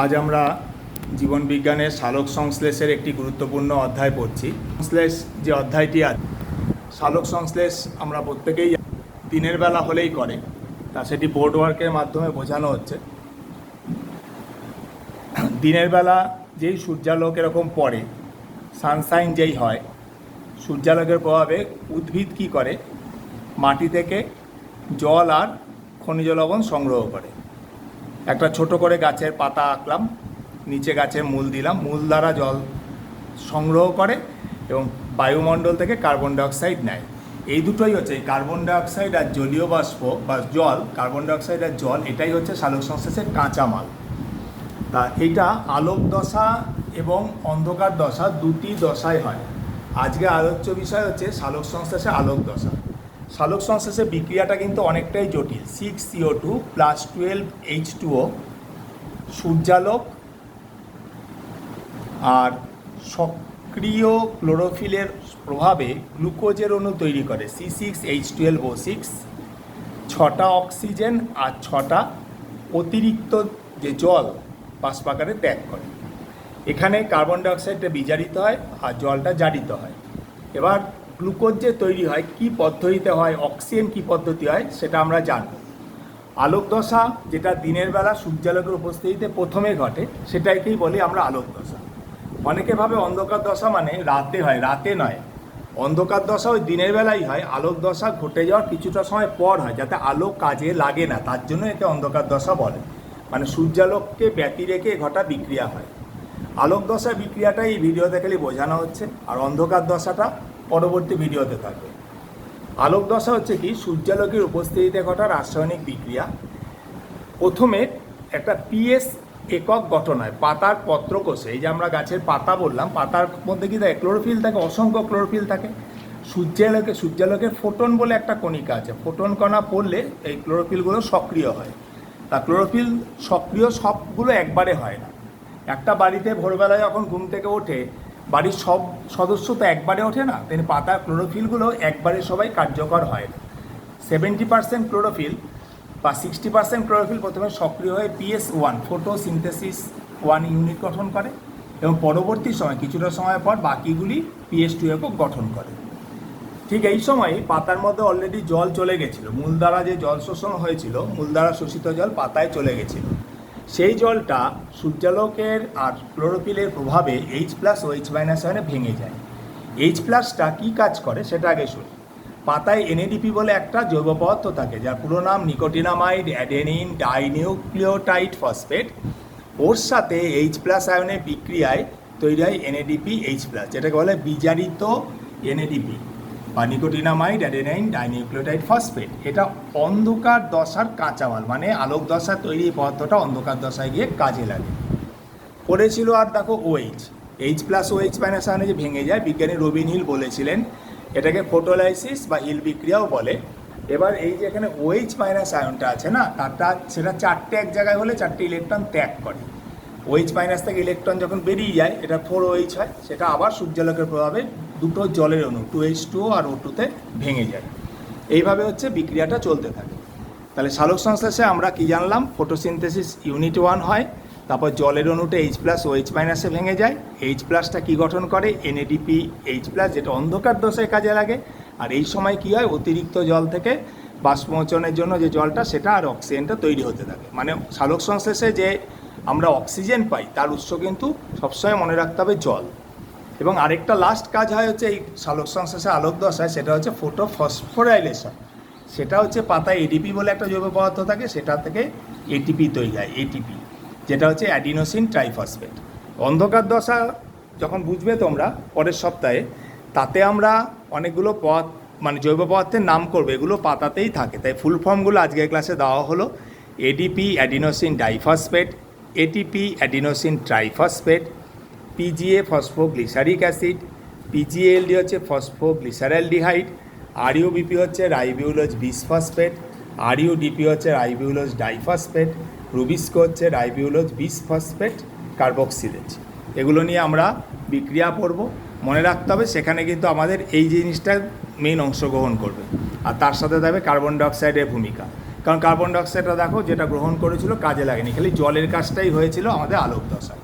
আজ আমরা জীবনবিজ্ঞানের সালোক সংশ্লেষের একটি গুরুত্বপূর্ণ অধ্যায় পড়ছি। সংশ্লেষ যে অধ্যায়টি আছে, সালোক সংশ্লেষ আমরা প্রত্যেকেই দিনের বেলা হলেই করে, তা সেটি বোর্ড ওয়ার্কের মাধ্যমে বোঝানো হচ্ছে। দিনের বেলা যেই সূর্যালোক এরকম পড়ে, সানশাইন যেই হয়, সূর্যালোকের প্রভাবে উদ্ভিদ কী করে, মাটি থেকে জল আর খনিজ লবণ সংগ্রহ করে। একটা ছোট করে গাছের পাতা আঁকলাম, নিচে গাছের মূল দিলাম, মূল দ্বারা জল সংগ্রহ করে এবং বায়ুমণ্ডল থেকে কার্বন ডাইঅক্সাইড নেয়। এই দুটোই হচ্ছে কার্বন ডাইঅক্সাইড আর জলীয় বাষ্প বা জল, কার্বন ডাইঅক্সাইড আর জল, এটাই হচ্ছে সালোক সংশ্লেষের কাঁচামাল। তা এইটা আলোক দশা এবং অন্ধকার দশা দুটি দশায় হয়। আজকে আলোচ্য বিষয় হচ্ছে সালোক সংশ্লেষে আলোক দশা। সালোক সংশ্লেষের বিক্রিয়াটা কিন্তু অনেকটাই জটিল। 6CO2 + 12H2O সূর্যালোক আর সক্রিয় ক্লোরোফিলের প্রভাবে গ্লুকোজের অণু তৈরি করে C6H12O6, 6টা অক্সিজেন আর 6টা অতিরিক্ত যে জল বাষ্পাকারে ত্যাগ করে। এখানে কার্বন ডাইঅক্সাইডটা বিজারিত হয় আর জলটা জারিত হয়। এবার গ্লুকোজ যে তৈরি হয় কী পদ্ধতিতে হয়, অক্সিজেন কী পদ্ধতি হয়, সেটা আমরা জানব। আলোক দশা যেটা দিনের বেলা সূর্যালোকের উপস্থিতিতে প্রথমে ঘটে, সেটাকেই বলি আমরা আলোক দশা। অনেকে ভাবে অন্ধকার দশা মানে রাতে হয়, রাতে নয়। অন্ধকার দশা ওই দিনের বেলাই হয়, আলোক দশা ঘটে যাওয়ার কিছুটা সময় পর হয়, যাতে আলো কাজে লাগে না, তার জন্য একে অন্ধকার দশা বলে। মানে সূর্যালোককে ব্যতি রেখে ঘটা বিক্রিয়া হয়। আলোক দশা বিক্রিয়াটা এই ভিডিওতে খালি বোঝানো হচ্ছে, আর অন্ধকার দশাটা পরবর্তী ভিডিওতে থাকবে। আলোক দশা হচ্ছে কি, সূর্যালোকের উপস্থিতিতে ঘটা রাসায়নিক বিক্রিয়া। প্রথমে একটা পিএস একক গঠন হয় পাতার পত্রকোষে। এই যে আমরা গাছের পাতা বললাম, পাতার মধ্যে কি থাকে, ক্লোরোফিল থাকে, অসংখ্য ক্লোরোফিল থাকে। সূর্যালোকের ফোটন বলে একটা কণিকা আছে, ফোটন কণা পড়লে এই ক্লোরোফিলগুলো সক্রিয় হয়। তা ক্লোরোফিল সক্রিয় সবগুলো একবারে হয় না। একটা বাড়িতে ভোরবেলায় যখন ঘুম থেকে ওঠে, বাড়ির সব সদস্য তো একবারে ওঠে না, তেমনি পাতার ক্লোরোফিলগুলো একবারে সবাই কার্যকর হয় না। 70% ক্লোরোফিল বা 60% ক্লোরোফিল প্রথমে সক্রিয় হয়ে PS1 ফটোসিনথেসিস 1 ইউনিট গঠন করে এবং পরবর্তী সময় কিছুটা সময় পর বাকিগুলি PS2 একক গঠন করে। ঠিক এই সময় পাতার মধ্যে অলরেডি জল চলে গেছিলো, মূল দ্বারা যে জল শোষণ হয়েছিল, মূল দ্বারা শোষিত জল পাতায় চলে গেছিল। সেই জলটা সূর্যালোকের আর ক্লোরোফিলের প্রভাবে H+OH- আয়নে ভেঙে যায়। H+টা কী কাজ করে সেটা আগে শুনি। পাতায় NADP বলে একটা জৈব পদার্থ থাকে, যার পুরো নাম নিকোটিনামাইড অ্যাডেনিন ডাইনিউক্লিওটাইড ফসফেট। ওর সাথে H+ আয়নের বিক্রিয়ায় তৈরি হয় NADPH+, যেটাকে বলে বিজারিত NADP বা নিকোটিনামাইড অ্যাডেনিন ডাইনিউক্লিওটাইড ফসফেট। এটা অন্ধকার দশার কাঁচামাল, মানে আলোক দশা তৈরি পদার্থটা অন্ধকার দশায় গিয়ে কাজে লাগে। পড়েছিল আর দেখো H+OH- আয়নে যে ভেঙে যায়, বিজ্ঞানী রবিন হিল বলেছিলেন এটাকে ফটোলাইসিস বা হিল বিক্রিয়াও বলে। এবার এই যে এখানে OH- আয়নটা আছে না, সেটা 4টে এক জায়গায় হলে 4টে ইলেকট্রন ত্যাগ করে। OH- থেকে ইলেকট্রন যখন বেরিয়ে যায়, এটা 4OH হয়, সেটা আবার সূর্যালোকের প্রভাবে দুটো জলের অণু 2H2O আর O2-তে ভেঙে যায়। এইভাবে হচ্ছে বিক্রিয়াটা চলতে থাকে। তাহলে সালোক সংশ্লেষে আমরা কি জানলাম, ফটোসিনথেসিস ইউনিট 1 হয়, তারপর জলের অণুটা H+OH- ভেঙে যায়। H+টা কী গঠন করে, NADPH+, যেটা অন্ধকার দশায় কাজে লাগে। আর এই সময় কি হয়, অতিরিক্ত জল থেকে বাষ্পমোচনের জন্য যে জলটা, সেটা আর অক্সিজেনটা তৈরি হতে থাকে। মানে সালোক সংশ্লেষে যে আমরা অক্সিজেন পাই, তার উৎস কিন্তু সবসময় মনে রাখতে হবে জল। এবং আরেকটা লাস্ট কাজ হয় হচ্ছে এই সালোক সংশ্লেষে আলোক দশায়, সেটা হচ্ছে ফটোফসফোরাইলেশন। সেটা হচ্ছে পাতায় ADP বলে একটা জৈব পদার্থ থাকে, সেটা থেকে ATP তৈরি হয়, ATP, যেটা হচ্ছে অ্যাডিনোসিন ট্রাইফসফেট। অন্ধকার দশা যখন বুঝবে তোমরা পরের সপ্তাহে, তাতে আমরা অনেকগুলো মানে জৈব পদার্থের নাম করবো, এগুলো পাতাতেই থাকে। তাই ফুল ফর্মগুলো আজকের ক্লাসে দেওয়া হলো: ADP adenosine diphosphate, ATP adenosine triphosphate, PGA phosphoglyceric acid, PGALD হচ্ছে ফসফোগ্লিসারালডিহাইড, RUBP হচ্ছে রাইবিউলোজ বিসফসফেট, RUDP হচ্ছে রাইবিউলোজ ডাইফসফেট, রুবিস্কো হচ্ছে রাইবিউলোজ বিসফসফেট কার্বক্সিলেজ। এগুলো নিয়ে আমরা বিক্রিয়া পড়ব। মনে রাখতে হবে সেখানে কিন্তু আমাদের এই জিনিসটা মেইন অংশগ্রহণ করবে, আর তার সাথে থাকবে কার্বন ডাইঅক্সাইডের ভূমিকা। কারণ কার্বন ডাইঅক্সাইডটা দেখো যেটা গ্রহণ করেছিল কাজে লাগেনি, খালি জলের কাজটাই হয়েছিল আমাদের আলোক দশায়।